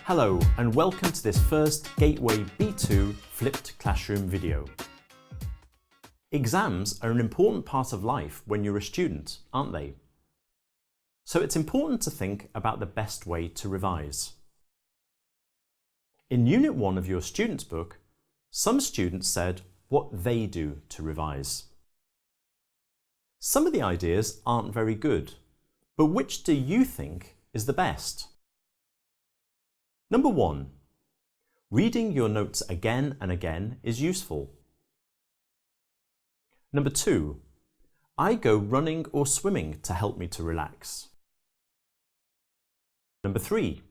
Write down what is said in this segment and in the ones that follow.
Hello and welcome to this first Gateway B2 flipped classroom video. Exams are an important part of life when you're a student, aren't they? So it's important to think about the best way to revise. In Unit 1 of your student's book, some students said what they do to revise. Some of the ideas aren't very good, but which do you think is the best? Number 1. Reading your notes again and again is useful. Number 2. I go running or swimming to help me to relax. Number 3.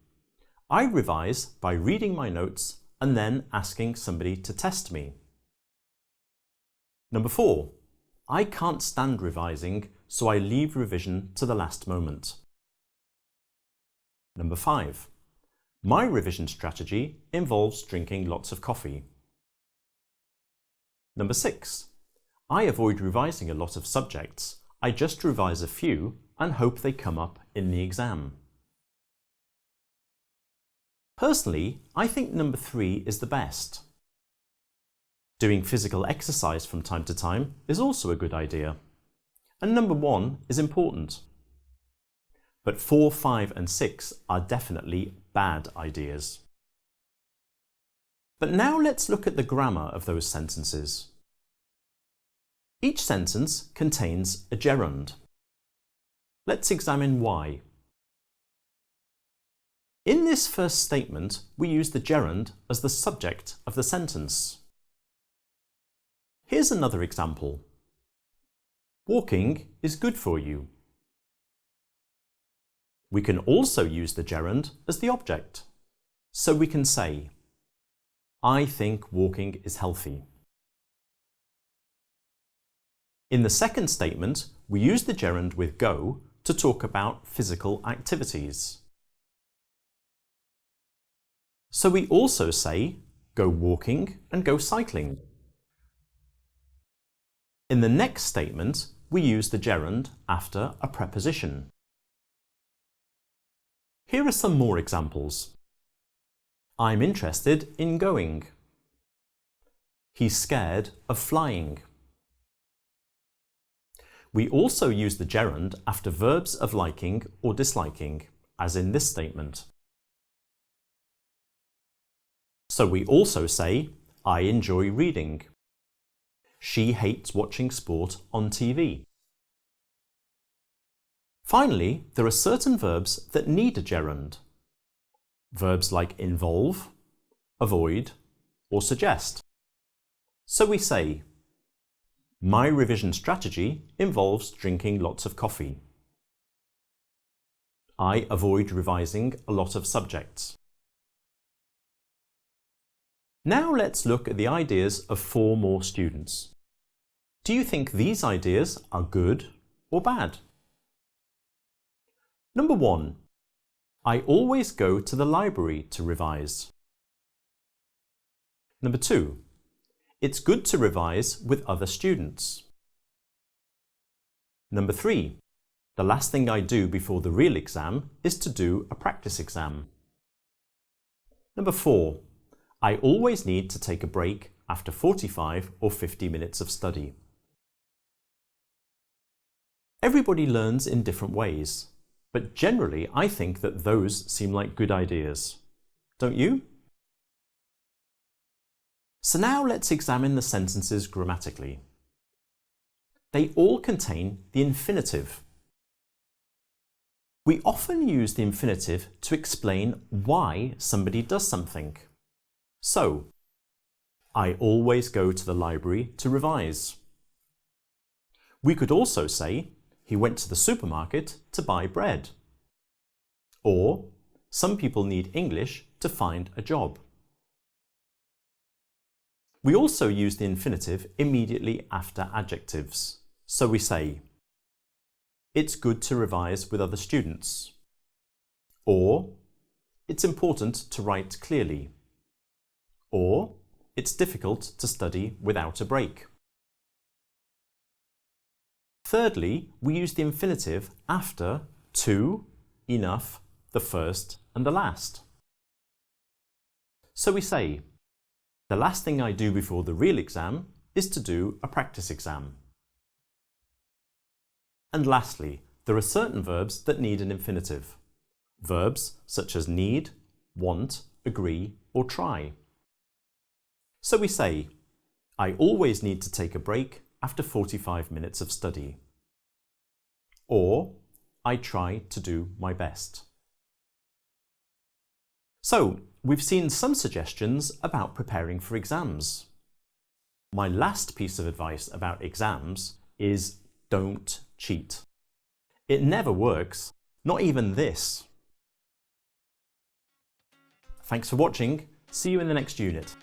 I revise by reading my notes and then asking somebody to test me. Number 4. I can't stand revising, so I leave revision to the last moment. Number 5. My revision strategy involves drinking lots of coffee. Number 6. I avoid revising a lot of subjects. I just revise a few and hope they come up in the exam. Personally, I think number 3 is the best. Doing physical exercise from time to time is also a good idea. And number 1 is important. But 4, 5 and 6 are definitely bad ideas. But now let's look at the grammar of those sentences. Each sentence contains a gerund. Let's examine why. In this first statement, we use the gerund as the subject of the sentence. Here's another example. Walking is good for you. We can also use the gerund as the object. So we can say, I think walking is healthy. In the second statement, we use the gerund with go to talk about physical activities. So we also say, go walking and go cycling. In the next statement, we use the gerund after a preposition. Here are some more examples. I'm interested in going. He's scared of flying. We also use the gerund after verbs of liking or disliking, as in this statement. So we also say, I enjoy reading. She hates watching sport on TV. Finally, there are certain verbs that need a gerund. Verbs like involve, avoid, or suggest. So we say, my revision strategy involves drinking lots of coffee. I avoid revising a lot of subjects. Now let's look at the ideas of 4 more students. Do you think these ideas are good or bad? Number 1. I always go to the library to revise. Number 2. It's good to revise with other students. Number 3. The last thing I do before the real exam is to do a practice exam. Number 4. I always need to take a break after 45 or 50 minutes of study. Everybody learns in different ways. But generally, I think that those seem like good ideas. Don't you? So now let's examine the sentences grammatically. They all contain the infinitive. We often use the infinitive to explain why somebody does something. So, I always go to the library to revise. We could also say, he went to the supermarket to buy bread. Or, some people need English to find a job. We also use the infinitive immediately after adjectives. So we say, it's good to revise with other students. Or, it's important to write clearly. Or, it's difficult to study without a break. Thirdly, we use the infinitive after to, enough, the first and the last. So we say, the last thing I do before the real exam is to do a practice exam. And lastly, there are certain verbs that need an infinitive. Verbs such as need, want, agree, or try. So we say, I always need to take a break after 45 minutes of study. Or, I try to do my best. So, we've seen some suggestions about preparing for exams. My last piece of advice about exams is don't cheat. It never works, not even this. Thanks for watching. See you in the next unit.